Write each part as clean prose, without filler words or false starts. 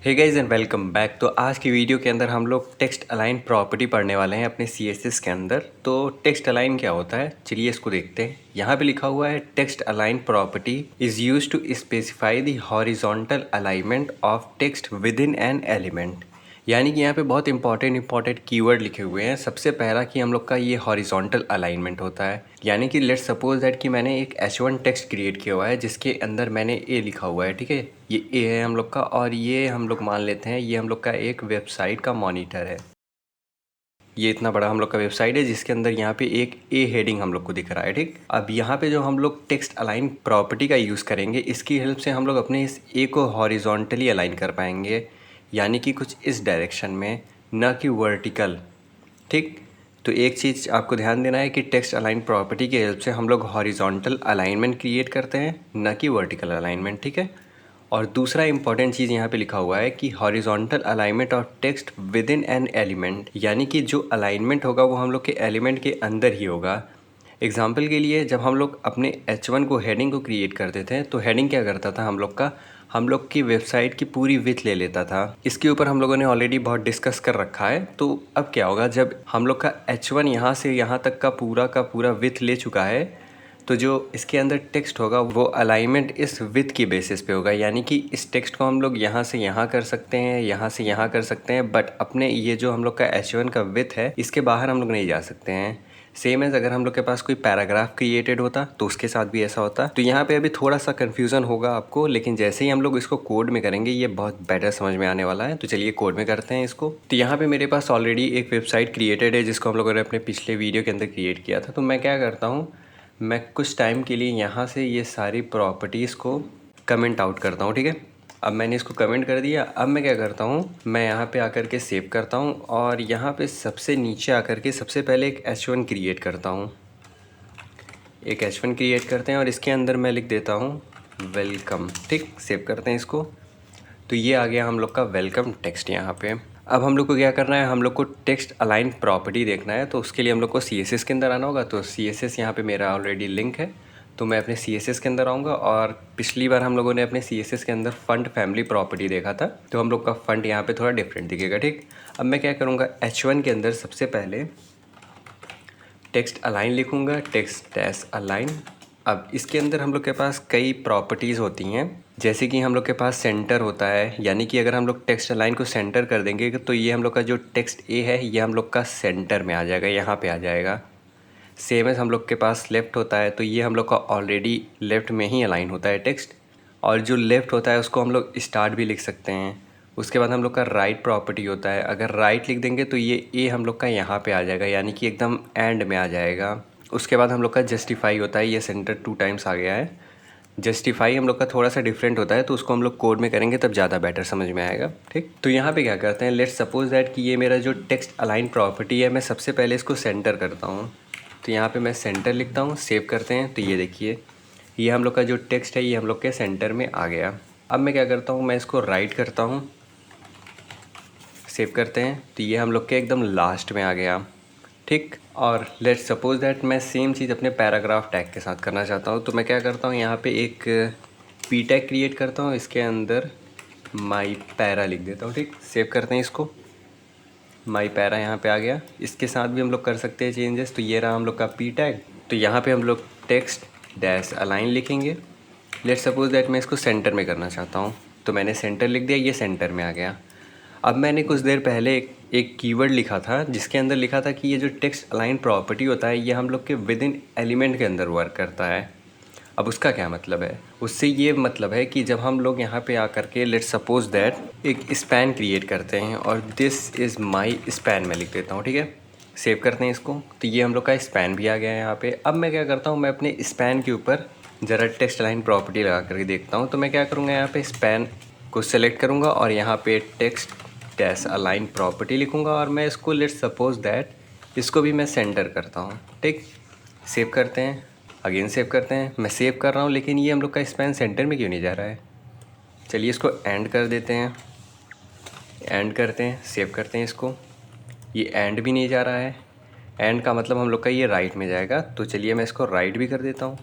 Hey guys and welcome back. तो आज की वीडियो के अंदर हम लोग टेक्स्ट अलाइन प्रॉपर्टी पढ़ने वाले हैं अपने CSS के अंदर। तो टेक्स्ट अलाइन क्या होता है, चलिए इसको देखते हैं। यहाँ पे लिखा हुआ है text align property is used to specify the horizontal alignment of text within an element. यानी कि यहाँ पे बहुत इंपॉर्टेंट कीवर्ड लिखे हुए हैं। सबसे पहला कि हम लोग का ये हॉरिजॉन्टल अलाइनमेंट होता है। यानी कि लेट्स सपोज दैट कि मैंने एक H1 टेक्स्ट क्रिएट किया हुआ है जिसके अंदर मैंने ए लिखा हुआ है, ठीक है। ये ए है हम लोग का, और ये हम लोग मान लेते हैं ये हम लोग का एक वेबसाइट का मॉनिटर है। ये इतना बड़ा हम लोग का वेबसाइट है जिसके अंदर यहाँ पे एक ए हेडिंग हम लोग को दिख रहा है, ठीक। अब यहाँ पे जो हम लोग टेक्स्ट अलाइन प्रॉपर्टी का यूज़ करेंगे, इसकी हेल्प से हम लोग अपने इस ए को हॉरिजॉन्टली अलाइन कर पाएंगे, यानी कि कुछ इस डायरेक्शन में, न कि वर्टिकल, ठीक। तो एक चीज़ आपको ध्यान देना है कि टेक्स्ट अलाइन प्रॉपर्टी की हेल्प से हम लोग हॉरिजॉन्टल अलाइनमेंट क्रिएट करते हैं, न कि वर्टिकल अलाइनमेंट, ठीक है। और दूसरा इंपॉर्टेंट चीज़ यहाँ पे लिखा हुआ है कि horizontal alignment of text within an element, यानी कि जो अलाइनमेंट होगा वो हम लोग के एलिमेंट के अंदर ही होगा। एग्जाम्पल के लिए जब हम लोग अपने H1 को हेडिंग को क्रिएट करते थे तो हेडिंग क्या करता था, हम लोग की वेबसाइट की पूरी विथ ले लेता था। इसके ऊपर हम लोगों ने ऑलरेडी बहुत डिस्कस कर रखा है। तो अब क्या होगा, जब हम लोग का H1 यहाँ से यहाँ तक का पूरा विथ ले चुका है, तो जो इसके अंदर टेक्स्ट होगा वो अलाइनमेंट इस विथ की बेसिस पे होगा। यानी कि इस टेक्स्ट को हम लोग यहाँ से यहाँ कर सकते हैं, यहाँ से यहाँ कर सकते हैं, बट अपने ये जो हम लोग का H1 का विथ है इसके बाहर हम लोग नहीं जा सकते हैं। सेम एज अगर हम लोग के पास कोई पैराग्राफ क्रिएटेड होता तो उसके साथ भी ऐसा होता। तो यहाँ पे अभी थोड़ा सा कन्फ्यूज़न होगा आपको, लेकिन जैसे ही हम लोग इसको कोड में करेंगे ये बहुत बेटर समझ में आने वाला है। तो चलिए कोड में करते हैं इसको। तो यहाँ पे मेरे पास ऑलरेडी एक वेबसाइट क्रिएटेड है जिसको हम लोगों ने अपने पिछले वीडियो के अंदर क्रिएट किया था। तो मैं क्या करता हूँ, मैं कुछ टाइम के लिए यहाँ से ये सारी प्रॉपर्टीज़ को कमेंट आउट करता हूँ, ठीक है। अब मैंने इसको कमेंट कर दिया। अब मैं क्या करता हूँ, मैं यहाँ पे आकर के सेव करता हूँ और यहाँ पे सबसे नीचे आकर के सबसे पहले एक H1 क्रिएट करता हूँ। एक H1 क्रिएट करते हैं और इसके अंदर मैं लिख देता हूँ वेलकम, ठीक। सेव करते हैं इसको। तो ये आ गया हम लोग का वेलकम टेक्स्ट यहाँ पे। अब हम लोग को क्या करना है, हम लोग को टेक्स्ट अलाइन प्रॉपर्टी देखना है। तो उसके लिए हम लोग को CSS के अंदर आना होगा। तो CSS यहाँ पे मेरा ऑलरेडी लिंक है, तो मैं अपने CSS के अंदर आऊँगा। और पिछली बार हम लोगों ने अपने CSS के अंदर फंड फैमिली प्रॉपर्टी देखा था, तो हम लोग का फंड यहाँ पे थोड़ा डिफरेंट दिखेगा, ठीक। अब मैं क्या करूँगा, H1 के अंदर सबसे पहले टेक्स्ट अलाइन लिखूँगा, टेक्स्ट डैश अलाइन। अब इसके अंदर हम लोग के पास कई प्रॉपर्टीज़ होती हैं, जैसे कि हम लोग के पास सेंटर होता है। यानी कि अगर हम लोग टेक्स्ट अलाइन को सेंटर कर देंगे तो ये हम लोग का जो टेक्स्ट ए है ये हम लोग का सेंटर में आ जाएगा, यहाँ पे आ जाएगा। सेम एज हम लोग के पास लेफ़्ट होता है, तो ये हम लोग का ऑलरेडी लेफ़्ट में ही अलाइन होता है टेक्स्ट। और जो लेफ़्ट होता है उसको हम लोग स्टार्ट भी लिख सकते हैं। उसके बाद हम लोग का राइट प्रॉपर्टी होता है। अगर राइट लिख देंगे तो ये ए हम लोग का यहाँ पे आ जाएगा, यानी कि एकदम एंड में आ जाएगा। उसके बाद हम लोग का जस्टिफाई होता है। ये सेंटर 2 टाइम्स आ गया है। जस्टिफाई हम लोग का थोड़ा सा डिफरेंट होता है, तो उसको हम लोग कोड में करेंगे तब ज़्यादा बेटर समझ में आएगा, ठीक। तो यहाँ पे क्या करते हैं, लेट्स सपोज दैट कि ये मेरा जो टेक्स्ट अलाइन प्रॉपर्टी है, मैं सबसे पहले इसको सेंटर करता हूँ। तो यहाँ पे मैं सेंटर लिखता हूँ, सेव करते हैं। तो ये देखिए, ये हम लोग का जो टेक्स्ट है ये हम लोग के सेंटर में आ गया। अब मैं क्या करता हूँ, मैं इसको राइट करता हूँ, सेव करते हैं। तो ये हम लोग के एकदम लास्ट में आ गया, ठीक। और लेट्स सपोज दैट मैं सेम चीज़ अपने पैराग्राफ टैग के साथ करना चाहता हूँ। तो मैं क्या करता हूँ, यहाँ पे एक पी टैग क्रिएट करता हूँ, इसके अंदर माई पैरा लिख देता हूँ, ठीक। सेव करते हैं इसको। माई पैरा यहाँ पे आ गया। इसके साथ भी हम लोग कर सकते हैं चेंजेस। तो ये रहा हम लोग का पी टैग। तो यहाँ पे हम लोग टेक्स्ट डैश अलाइन लिखेंगे। लेट्स सपोज दैट मैं इसको सेंटर में करना चाहता हूँ, तो मैंने सेंटर लिख दिया, ये सेंटर में आ गया। अब मैंने कुछ देर पहले एक कीवर्ड लिखा था जिसके अंदर लिखा था कि ये जो टेक्स्ट अलाइन प्रॉपर्टी होता है ये हम लोग के विद इन एलिमेंट के अंदर वर्क करता है। अब उसका क्या मतलब है, उससे ये मतलब है कि जब हम लोग यहाँ पे आकर के लेट्स सपोज दैट एक स्पैन क्रिएट करते हैं, और दिस इज़ माई स्पैन मैं लिख देता हूँ, ठीक है। सेव करते हैं इसको। तो ये हम लोग का स्पैन भी आ गया है यहाँ पे। अब मैं क्या करता हूँ, मैं अपने स्पैन के ऊपर ज़रा टेक्स्ट लाइन प्रॉपर्टी लगा करके देखता हूँ। तो मैं क्या करूँगा, यहाँ पे स्पैन को सेलेक्ट करूँगा और यहाँ पे टेक्स्ट डैश अलाइन प्रॉपर्टी लिखूँगा, और मैं इसको लेट्स सपोज दैट इसको भी मैं सेंटर करता हूँ, ठीक। सेव करते हैं, अगेन सेव करते हैं। मैं सेव कर रहा हूँ लेकिन ये हम लोग का स्पैन सेंटर में क्यों नहीं जा रहा है। चलिए इसको एंड कर देते हैं, एंड करते हैं, सेव करते हैं इसको। ये एंड भी नहीं जा रहा है। एंड का मतलब हम लोग का ये राइट में जाएगा। तो चलिए मैं इसको राइट भी कर देता हूँ,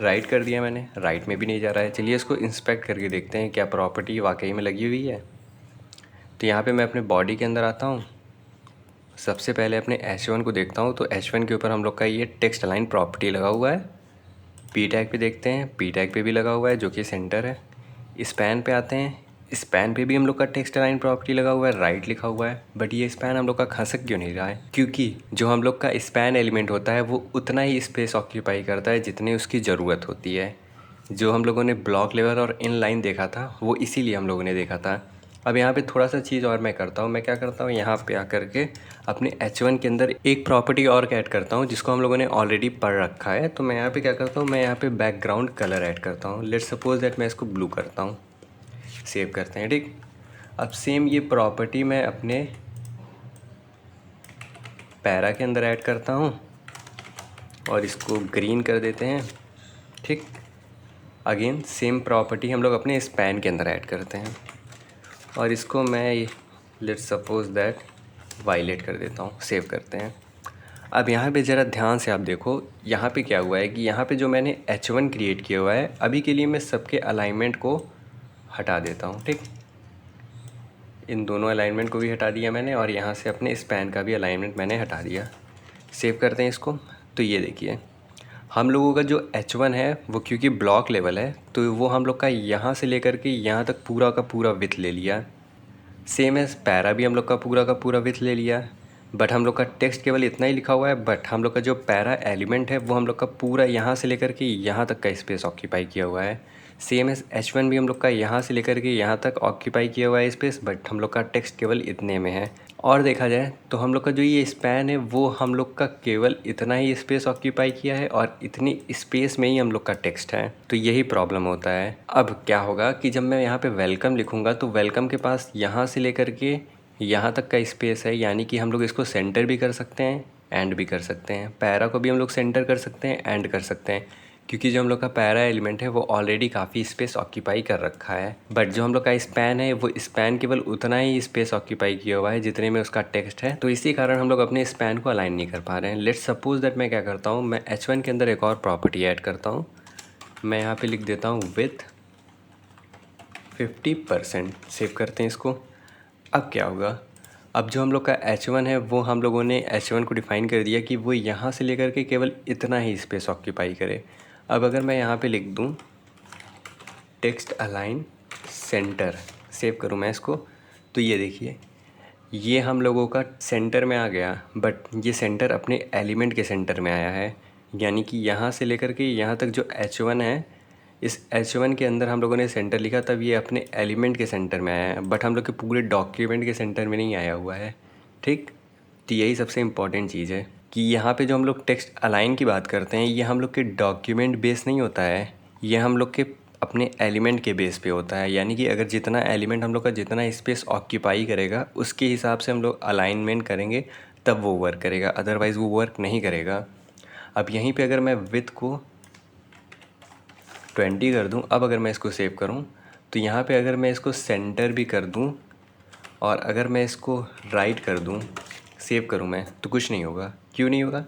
राइट कर दिया मैंने, राइट में भी नहीं जा रहा है। चलिए इसको इंस्पेक्ट करके देखते हैं क्या प्रॉपर्टी वाकई में लगी हुई है। तो यहाँ पे मैं अपने बॉडी के अंदर आता हूँ। सबसे पहले अपने H1 को देखता हूँ, तो H1 के ऊपर हम लोग का ये टेक्स्ट अलाइन प्रॉपर्टी लगा हुआ है। पी टैग पे देखते हैं, पी टैग पे भी लगा हुआ है जो कि सेंटर है। स्पैन पे आते हैं, स्पैन पे भी हम लोग का टेक्स्ट अलाइन प्रॉपर्टी लगा हुआ है, राइट लिखा हुआ है। बट ये स्पैन हम लोग का खसक क्यों नहीं रहा है? क्योंकि जो हम लोग का स्पैन एलिमेंट होता है वो उतना ही स्पेस ऑक्यूपाई करता है जितनी उसकी ज़रूरत होती है। जो हम लोगों ने ब्लॉक लेवल और इन लाइन देखा था वो इसीलिए हम लोगों ने देखा था। अब यहाँ पे थोड़ा सा चीज़ और मैं करता हूँ। मैं क्या करता हूँ, यहाँ पे आकर के अपने H1 के अंदर एक प्रॉपर्टी और ऐड करता हूँ जिसको हम लोगों ने ऑलरेडी पढ़ रखा है। तो मैं यहाँ पे क्या करता हूँ, मैं यहाँ पे बैकग्राउंड कलर ऐड करता हूँ। लेट्स सपोज दैट मैं इसको ब्लू करता हूँ। सेव करते हैं, ठीक। अब सेम ये प्रॉपर्टी मैं अपने पैरा के अंदर ऐड करता हूँ और इसको ग्रीन कर देते हैं, ठीक। अगेन सेम प्रॉपर्टी हम लोग अपने स्पैन के अंदर ऐड करते हैं और इसको मैं लेट्स सपोज दैट वायलेट कर देता हूँ। सेव करते हैं। अब यहाँ पे ज़रा ध्यान से आप देखो, यहाँ पे क्या हुआ है कि यहाँ पे जो मैंने H1 क्रिएट किया हुआ है, अभी के लिए मैं सबके अलाइनमेंट को हटा देता हूँ, ठीक। इन दोनों अलाइनमेंट को भी हटा दिया मैंने और यहाँ से अपने स्पैन का भी अलाइनमेंट मैंने हटा दिया। सेव करते हैं इसको। तो ये देखिए हम लोगों का जो H1 है वो क्योंकि ब्लॉक लेवल है तो वो हम लोग का यहाँ से लेकर के यहाँ तक पूरा का पूरा विड्थ ले लिया। सेम एज पैरा भी हम लोग का पूरा विड्थ ले लिया। बट हम लोग का टेक्स्ट केवल इतना ही लिखा हुआ है। बट हम लोग का जो पैरा एलिमेंट है वो हम लोग का पूरा यहाँ से लेकर के यहाँ तक का स्पेस ऑक्यूपाई किया हुआ है। सेम एज H1 भी हम लोग का यहाँ से लेकर के यहाँ तक ऑक्यूपाई किया हुआ है स्पेस। बट हम लोग का टेक्स्ट केवल इतने में है। और देखा जाए तो हम लोग का जो ये स्पैन है वो हम लोग का केवल इतना ही स्पेस ऑक्यूपाई किया है और इतनी स्पेस में ही हम लोग का टेक्स्ट है। तो यही प्रॉब्लम होता है। अब क्या होगा कि जब मैं यहाँ पे वेलकम लिखूँगा तो वेलकम के पास यहाँ से लेकर के यहाँ तक का स्पेस है, यानी कि हम लोग इसको सेंटर भी कर सकते हैं एंड भी कर सकते हैं। पैरा को भी हम लोग सेंटर कर सकते हैं एंड कर सकते हैं क्योंकि जो हम लोग का पैरा एलिमेंट है वो ऑलरेडी काफ़ी स्पेस ऑक्यूपाई कर रखा है। बट जो हम लोग का स्पैन है वो स्पैन केवल उतना ही स्पेस ऑक्यूपाई किया हुआ है जितने में उसका टेक्स्ट है। तो इसी कारण हम लोग अपने स्पैन को अलाइन नहीं कर पा रहे हैं। लेट्स सपोज दैट मैं क्या करता हूँ, मैं H1 के अंदर एक और प्रॉपर्टी ऐड करता हूँ। मैं यहाँ पे लिख देता हूँ विथ 50%। सेव करते हैं इसको। अब क्या होगा, अब जो हम लोग का H1 है वो हम लोगों ने H1 को डिफ़ाइन कर दिया कि वो यहाँ से लेकर के केवल इतना ही स्पेस ऑक्यूपाई करे। अब अगर मैं यहाँ पे लिख दूँ टेक्स्ट अलाइन सेंटर, सेव करूँ मैं इसको, तो ये देखिए ये हम लोगों का सेंटर में आ गया। बट ये सेंटर अपने एलिमेंट के सेंटर में आया है, यानी कि यहाँ से लेकर के यहाँ तक जो H1 है, इस H1 के अंदर हम लोगों ने सेंटर लिखा तब ये अपने एलिमेंट के सेंटर में आया है। बट हम लोग के पूरे डॉक्यूमेंट के सेंटर में नहीं आया हुआ है, ठीक। तो यही सबसे इम्पॉर्टेंट चीज़ है कि यहाँ पे जो हम लोग टेक्स्ट अलाइन की बात करते हैं ये हम लोग के डॉक्यूमेंट बेस नहीं होता है, ये हम लोग के अपने एलिमेंट के बेस पे होता है। यानी कि अगर जितना एलिमेंट हम लोग का जितना स्पेस ऑक्यूपाई करेगा उसके हिसाब से हम लोग अलाइनमेंट करेंगे तब वो वर्क करेगा, अदरवाइज़ वो वर्क नहीं करेगा। अब यहीं पे अगर मैं विड्थ को 20 कर दूं, अब अगर मैं इसको सेव करूं तो यहाँ पे अगर मैं इसको सेंटर भी कर दूं और अगर मैं इसको राइट कर दूं, सेव करूं मैं, तो कुछ नहीं होगा। क्यों नहीं होगा?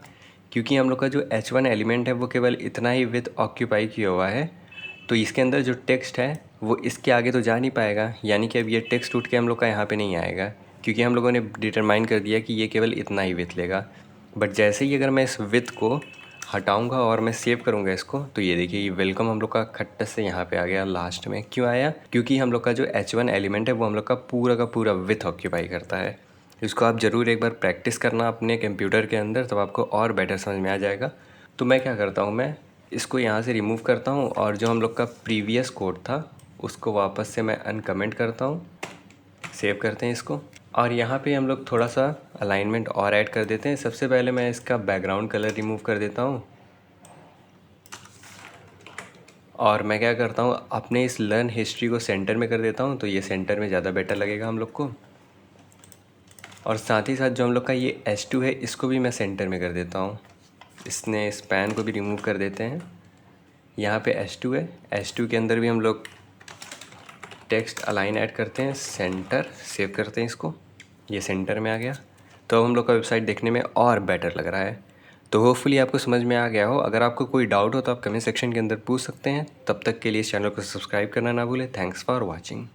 क्योंकि हम लोग का जो H1 एलिमेंट है वो केवल इतना ही विड्थ ऑक्यूपाई किया हुआ है। तो इसके अंदर जो टेक्स्ट है वो इसके आगे तो जा नहीं पाएगा, यानी कि अब ये टेक्स्ट उठ के हम लोग का यहाँ पे नहीं आएगा क्योंकि हम लोगों ने डिटरमाइन कर दिया कि ये केवल इतना ही विड्थ लेगा। बट जैसे ही अगर मैं इस विड्थ को हटाऊंगा और मैं सेव करूंगा इसको, तो ये देखिए ये वेलकम हम लोग का खट्टा से यहाँ पे आ गया लास्ट में। क्यों आया? क्योंकि हम लोग का जो H1 एलिमेंट है वो हम लोग का पूरा विड्थ ऑक्यूपाई करता है। इसको आप ज़रूर एक बार प्रैक्टिस करना अपने कंप्यूटर के अंदर, तब आपको और बेटर समझ में आ जाएगा। तो मैं क्या करता हूँ, मैं इसको यहाँ से रिमूव करता हूँ और जो हम लोग का प्रीवियस कोड था उसको वापस से मैं अनकमेंट करता हूँ। सेव करते हैं इसको और यहाँ पे हम लोग थोड़ा सा अलाइनमेंट और ऐड कर देते हैं। सबसे पहले मैं इसका बैकग्राउंड कलर रिमूव कर देता हूँ और मैं क्या करता हूँ अपने इस लर्न हिस्ट्री को सेंटर में कर देता हूँ, तो ये सेंटर में ज़्यादा बेटर लगेगा हम लोग को। और साथ ही साथ जो हम लोग का ये H2 है इसको भी मैं सेंटर में कर देता हूँ। इसने स्पैन को भी रिमूव कर देते हैं। यहाँ पे H2 है, H2 के अंदर भी हम लोग टेक्स्ट अलाइन ऐड करते हैं, सेंटर। सेव करते हैं इसको, ये सेंटर में आ गया। तो अब हम लोग का वेबसाइट देखने में और बेटर लग रहा है। तो होपफुली आपको समझ में आ गया हो। अगर आपको कोई डाउट हो तो आप कमेंट सेक्शन के अंदर पूछ सकते हैं। तब तक के लिए इस चैनल को सब्सक्राइब करना ना भूलें। Thanks for watching.